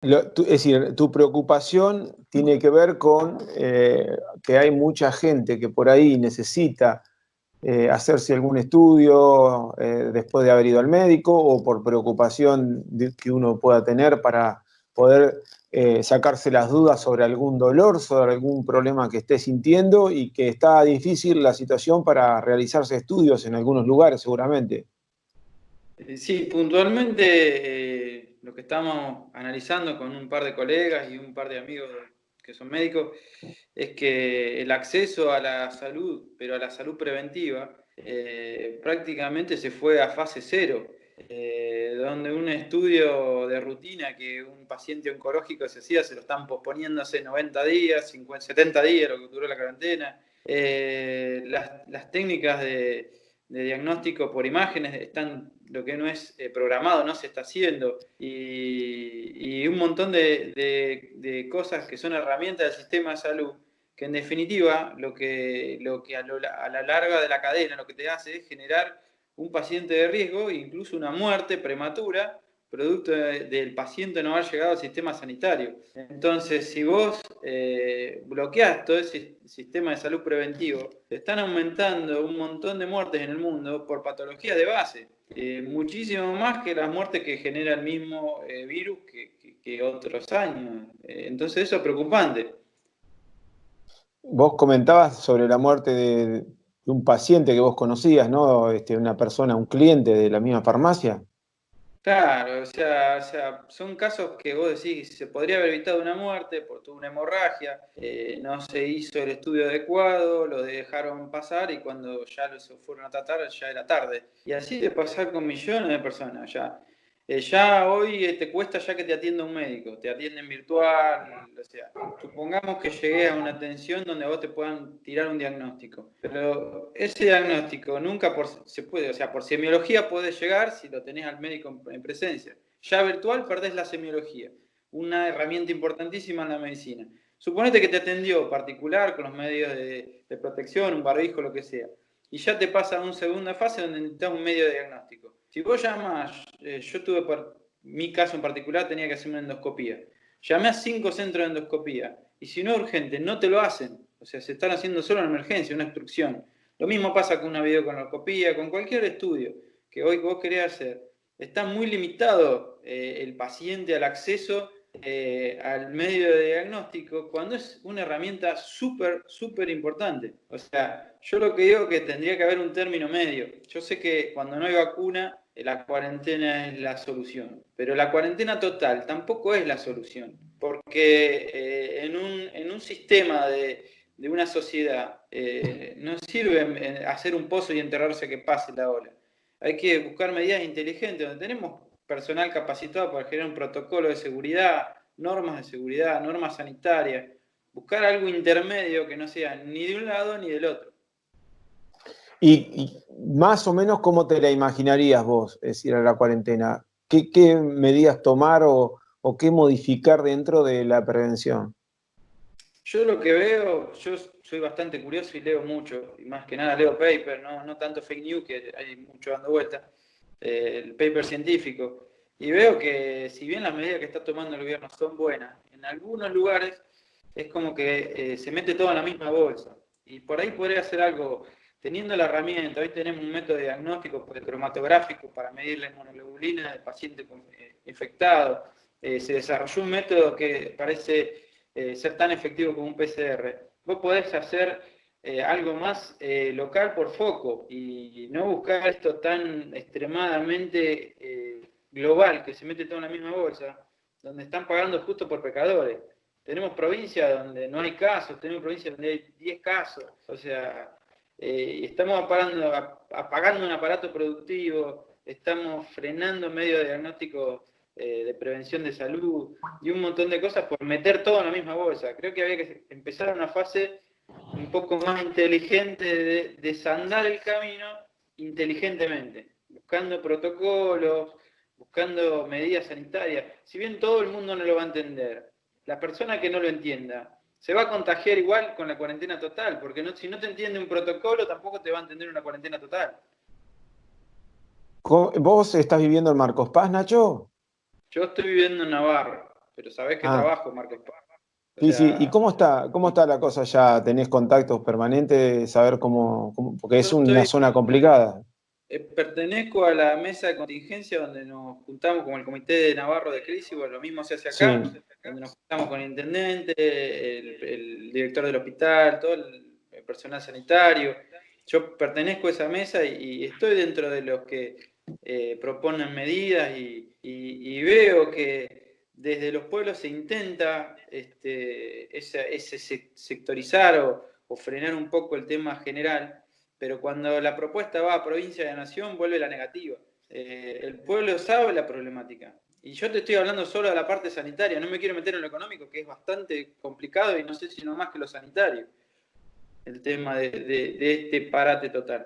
Es decir, tu preocupación tiene que ver con que hay mucha gente que por ahí necesita hacerse algún estudio después de haber ido al médico o por preocupación que uno pueda tener para poder sacarse las dudas sobre algún dolor, sobre algún problema que esté sintiendo y que está difícil la situación para realizarse estudios en algunos lugares seguramente. Sí, puntualmente lo que estamos analizando con un par de colegas y un par de amigos que son médicos es que el acceso a la salud, pero a la salud preventiva, prácticamente se fue a fase cero, donde un estudio de rutina que un paciente oncológico se hacía, se lo están posponiendo hace 90 días, 50, 70 días, lo que duró la cuarentena. Las técnicas de diagnóstico por imágenes están, lo que no es programado no se está haciendo, y un montón de cosas que son herramientas del sistema de salud que en definitiva lo que a la larga de la cadena lo que te hace es generar un paciente de riesgo e incluso una muerte prematura producto del paciente no haber llegado al sistema sanitario. Entonces, si vos bloqueás todo ese sistema de salud preventivo, te están aumentando un montón de muertes en el mundo por patologías de base. Muchísimo más que las muertes que genera el mismo virus que otros años. Entonces, eso es preocupante. Vos comentabas sobre la muerte de un paciente que vos conocías, ¿no? Una persona, un cliente de la misma farmacia. Claro, o sea, son casos que vos decís, se podría haber evitado una muerte por toda una hemorragia, no se hizo el estudio adecuado, lo dejaron pasar y cuando ya lo fueron a tratar ya era tarde. Y así de pasar con millones de personas ya. Ya hoy te cuesta ya que te atienda un médico, te atienden virtual, o sea, supongamos que llegué a una atención donde vos te puedan tirar un diagnóstico, pero ese diagnóstico nunca se puede, o sea, por semiología podés llegar si lo tenés al médico en presencia. Ya virtual perdés la semiología, una herramienta importantísima en la medicina. Suponete que te atendió particular con los medios de protección, un barbijo, lo que sea, y ya te pasa a una segunda fase donde necesitas un medio de diagnóstico. Si vos llamas, yo tuve por mi caso en particular, tenía que hacer una endoscopía. Llamé a 5 centros de endoscopía y si no es urgente, no te lo hacen. O sea, se están haciendo solo en emergencia, una instrucción. Lo mismo pasa con una videoconoscopía, con cualquier estudio que hoy vos querés hacer. Está muy limitado el paciente al acceso al medio de diagnóstico cuando es una herramienta súper, súper importante. O sea, yo lo que digo es que tendría que haber un término medio. Yo sé que cuando no hay vacuna, la cuarentena es la solución, pero la cuarentena total tampoco es la solución, porque en un sistema de una sociedad no sirve hacer un pozo y enterrarse a que pase la ola. Hay que buscar medidas inteligentes donde tenemos personal capacitado para generar un protocolo de seguridad, normas sanitarias, buscar algo intermedio que no sea ni de un lado ni del otro. Y más o menos, ¿cómo te la imaginarías vos, es decir, a la cuarentena? ¿Qué medidas tomar o qué modificar dentro de la prevención? Yo lo que veo, yo soy bastante curioso y leo mucho, y más que nada leo paper, no tanto fake news, que hay mucho dando vuelta, el paper científico, y veo que si bien las medidas que está tomando el gobierno son buenas, en algunos lugares es como que se mete todo en la misma bolsa, y por ahí podría hacer algo, teniendo la herramienta, hoy tenemos un método de diagnóstico cromatográfico para medir la inmunoglobulina del paciente infectado, se desarrolló un método que parece ser tan efectivo como un PCR, vos podés hacer algo más local por foco y no buscar esto tan extremadamente global que se mete todo en la misma bolsa, donde están pagando justo por pecadores. Tenemos provincias donde no hay casos, tenemos provincias donde hay 10 casos, o sea, estamos apagando un aparato productivo, estamos frenando medios de diagnóstico de prevención de salud y un montón de cosas por meter todo en la misma bolsa. Creo que había que empezar una fase un poco más inteligente de desandar el camino inteligentemente, buscando protocolos, buscando medidas sanitarias. Si bien todo el mundo no lo va a entender, la persona que no lo entienda se va a contagiar igual con la cuarentena total, porque no, si no te entiende un protocolo, tampoco te va a entender una cuarentena total. ¿Vos estás viviendo en Marcos Paz, Nacho? Yo estoy viviendo en Navarra, pero sabés que Ah, trabajo, Marcos Paz. O sí, sí. ¿Y sea, cómo está la cosa ya? ¿Tenés contactos permanentes? Saber porque yo es una zona complicada. pertenezco a la mesa de contingencia donde nos juntamos como el Comité de Navarro de Crisis, bueno, lo mismo se hace acá, Sí, donde nos juntamos con el intendente, el director del hospital, todo el personal sanitario. Yo pertenezco a esa mesa y estoy dentro de los que proponen medidas y veo que desde los pueblos se intenta sectorizar o frenar un poco el tema general, pero cuando la propuesta va a provincia de nación vuelve la negativa. El pueblo sabe la problemática. Y yo te estoy hablando solo de la parte sanitaria, no me quiero meter en lo económico, que es bastante complicado y no sé si no más que lo sanitario, el tema de este parate total.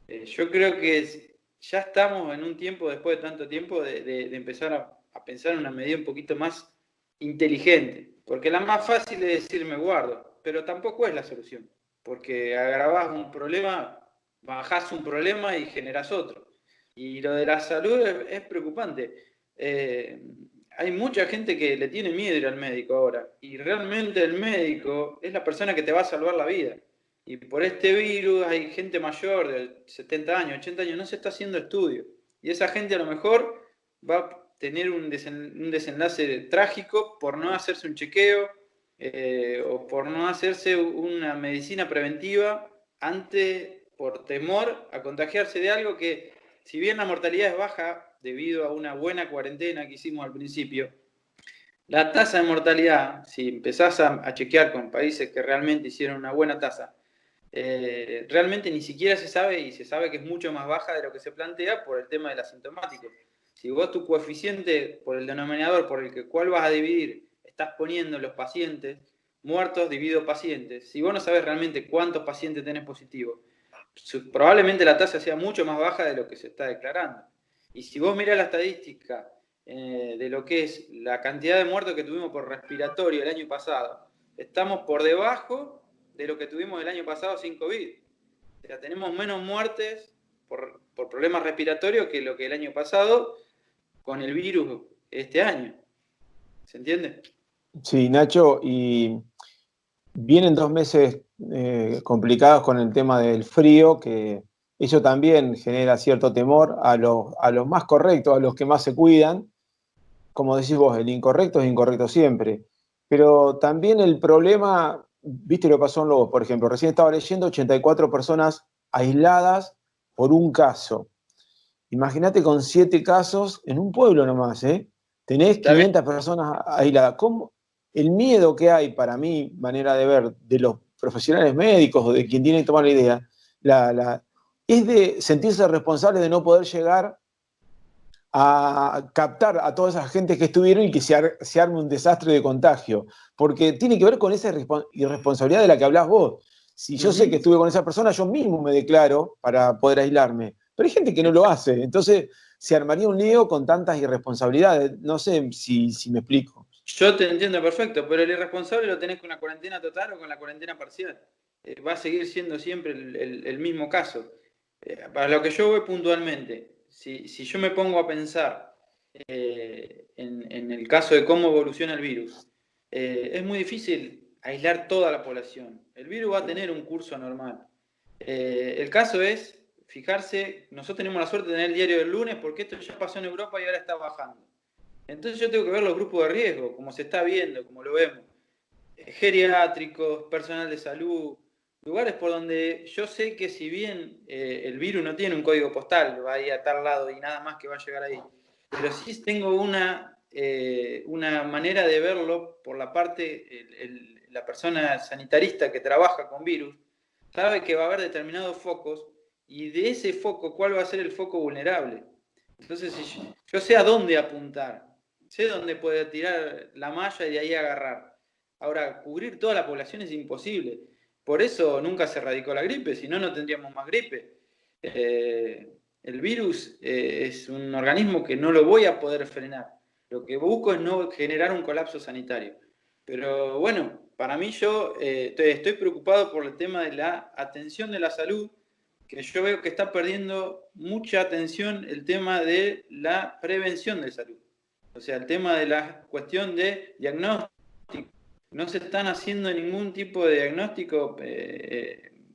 Yo creo que ya estamos en un tiempo, después de tanto tiempo, de empezar a pensar en una medida un poquito más inteligente, porque la más fácil es decir me guardo, pero tampoco es la solución, porque agravás un problema, bajás un problema y generás otro. Y lo de la salud es preocupante. Hay mucha gente que le tiene miedo ir al médico ahora, y realmente el médico es la persona que te va a salvar la vida. Y por este virus hay gente mayor de 70 años, 80 años, no se está haciendo estudio. Y esa gente a lo mejor va a tener un desenlace trágico por no hacerse un chequeo o por no hacerse una medicina preventiva antes, por temor a contagiarse de algo que, si bien la mortalidad es baja debido a una buena cuarentena que hicimos al principio, la tasa de mortalidad, si empezás a chequear con países que realmente hicieron una buena tasa, realmente ni siquiera se sabe, y se sabe que es mucho más baja de lo que se plantea por el tema del asintomático. Si vos tu coeficiente por el denominador por el cual vas a dividir, estás poniendo los pacientes muertos dividido pacientes, si vos no sabés realmente cuántos pacientes tenés positivos, probablemente la tasa sea mucho más baja de lo que se está declarando. Y si vos mirás la estadística de lo que es la cantidad de muertos que tuvimos por respiratorio el año pasado, estamos por debajo de lo que tuvimos el año pasado sin COVID. O sea, tenemos menos muertes por problemas respiratorios que lo que el año pasado con el virus este año. ¿Se entiende? sí, Nacho, y vienen 2 meses complicados con el tema del frío, que eso también genera cierto temor a los más correctos, a los que más se cuidan. Como decís vos, el incorrecto es incorrecto siempre. Pero también el problema, viste lo que pasó en Lobos, por ejemplo, recién estaba leyendo 84 personas aisladas por un caso. Imagínate con 7 casos en un pueblo nomás, ¿eh? Tenés Está bien. 500 personas aisladas. ¿Cómo? El miedo que hay, para mi manera de ver, de los profesionales médicos o de quien tiene que tomar la idea, es de sentirse responsable de no poder llegar a captar a toda esa gente que estuvieron y que se arme un desastre de contagio. Porque tiene que ver con esa irresponsabilidad de la que hablás vos. Si yo sé que estuve con esa persona, yo mismo me declaro para poder aislarme. Pero hay gente que no lo hace. Entonces se armaría un lío con tantas irresponsabilidades. No sé si me explico. Yo te entiendo perfecto, pero el irresponsable lo tenés con la cuarentena total o con la cuarentena parcial. Va a seguir siendo siempre el mismo caso. Para lo que yo voy puntualmente, si yo me pongo a pensar en el caso de cómo evoluciona el virus, es muy difícil aislar toda la población. El virus va a tener un curso normal. El caso es fijarse, nosotros tenemos la suerte de tener el diario del lunes porque esto ya pasó en Europa y ahora está bajando. Entonces yo tengo que ver los grupos de riesgo, como se está viendo, como lo vemos. Geriátricos, personal de salud, lugares por donde yo sé que si bien el virus no tiene un código postal, va a ir a tal lado y nada más que va a llegar ahí, pero sí tengo una manera de verlo por la parte, la persona sanitarista que trabaja con virus, sabe que va a haber determinados focos y de ese foco, ¿cuál va a ser el foco vulnerable? Entonces, si yo sé a dónde apuntar, sé dónde puede tirar la malla y de ahí agarrar. Ahora, cubrir toda la población es imposible. Por eso nunca se erradicó la gripe, si no, no tendríamos más gripe. El virus es un organismo que no lo voy a poder frenar. Lo que busco es no generar un colapso sanitario. Pero bueno, para mí yo estoy preocupado por el tema de la atención de la salud, que yo veo que está perdiendo mucha atención el tema de la prevención de salud. O sea, el tema de la cuestión de diagnóstico. No se están haciendo ningún tipo de diagnóstico,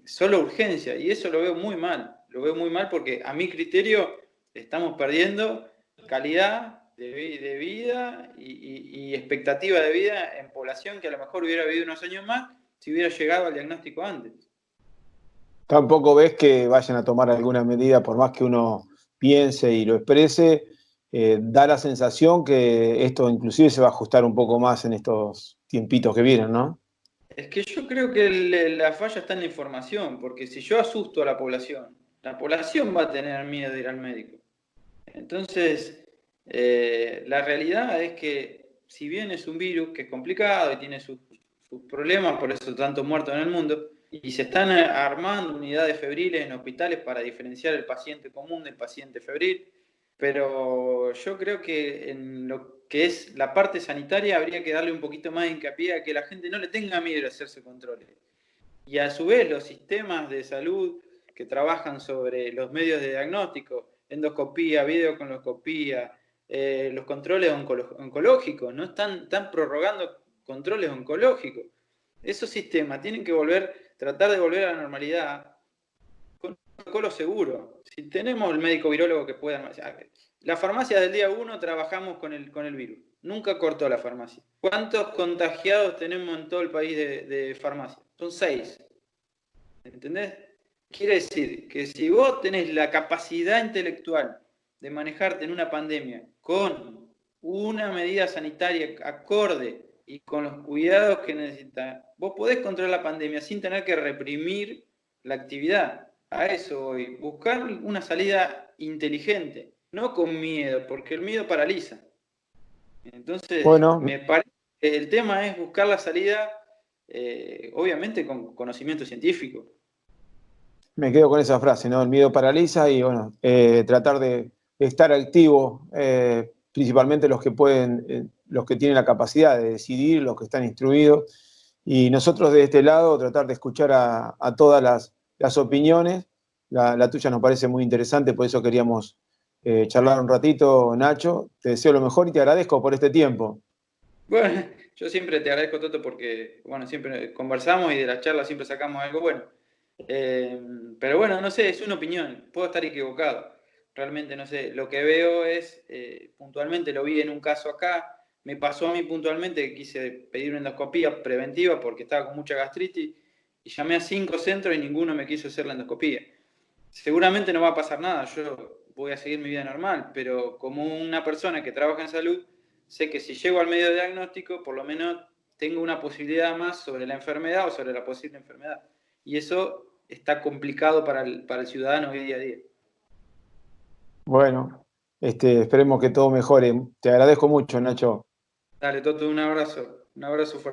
solo urgencia, y eso lo veo muy mal. Lo veo muy mal porque a mi criterio estamos perdiendo calidad de vida y expectativa de vida en población que a lo mejor hubiera vivido unos años más si hubiera llegado al diagnóstico antes. Tampoco ves que vayan a tomar alguna medida, por más que uno piense y lo exprese, da la sensación que esto inclusive se va a ajustar un poco más en estos tiempitos que vienen, ¿no? Es que yo creo que la falla está en la información, porque si yo asusto a la población va a tener miedo de ir al médico. Entonces, la realidad es que si bien es un virus que es complicado y tiene sus problemas, por eso tantos muertos en el mundo, y se están armando unidades febriles en hospitales para diferenciar el paciente común del paciente febril, pero yo creo que en lo que es la parte sanitaria habría que darle un poquito más de hincapié a que la gente no le tenga miedo a hacerse controles. Y a su vez los sistemas de salud que trabajan sobre los medios de diagnóstico, endoscopía, videocoloscopía, los controles oncológicos, no están prorrogando controles oncológicos. Esos sistemas tienen que tratar de volver a la normalidad con un protocolo seguro. Si tenemos el médico virólogo que pueda... La farmacia del día 1 trabajamos con el virus. Nunca cortó la farmacia. ¿Cuántos contagiados tenemos en todo el país de farmacia? Son 6. ¿Entendés? Quiere decir que si vos tenés la capacidad intelectual de manejarte en una pandemia con una medida sanitaria acorde y con los cuidados que necesitas, vos podés controlar la pandemia sin tener que reprimir la actividad. A eso voy. Buscar una salida inteligente, no con miedo, porque el miedo paraliza. Entonces, Bueno, me parece que el tema es buscar la salida, obviamente con conocimiento científico. me quedo con esa frase, ¿no? El miedo paraliza y bueno, tratar de estar activo, principalmente los que pueden, los que tienen la capacidad de decidir, los que están instruidos. Y nosotros de este lado tratar de escuchar a todas las opiniones. La tuya nos parece muy interesante, por eso queríamos charlar un ratito, Nacho. Te deseo lo mejor y te agradezco por este tiempo. Bueno, yo siempre te agradezco, Toto, porque, bueno, siempre conversamos y de la charla siempre sacamos algo bueno. Pero bueno, no sé, es una opinión, puedo estar equivocado. Realmente no sé, lo que veo es, puntualmente lo vi en un caso acá, me pasó a mí puntualmente que quise pedir una endoscopía preventiva porque estaba con mucha gastritis y llamé a 5 centros y ninguno me quiso hacer la endoscopía. Seguramente no va a pasar nada, yo voy a seguir mi vida normal, pero como una persona que trabaja en salud, sé que si llego al medio de diagnóstico, por lo menos tengo una posibilidad más sobre la enfermedad o sobre la posible enfermedad. Y eso está complicado para el ciudadano hoy día a día. Bueno, esperemos que todo mejore. Te agradezco mucho, Nacho. Dale, Toto, un abrazo fuerte.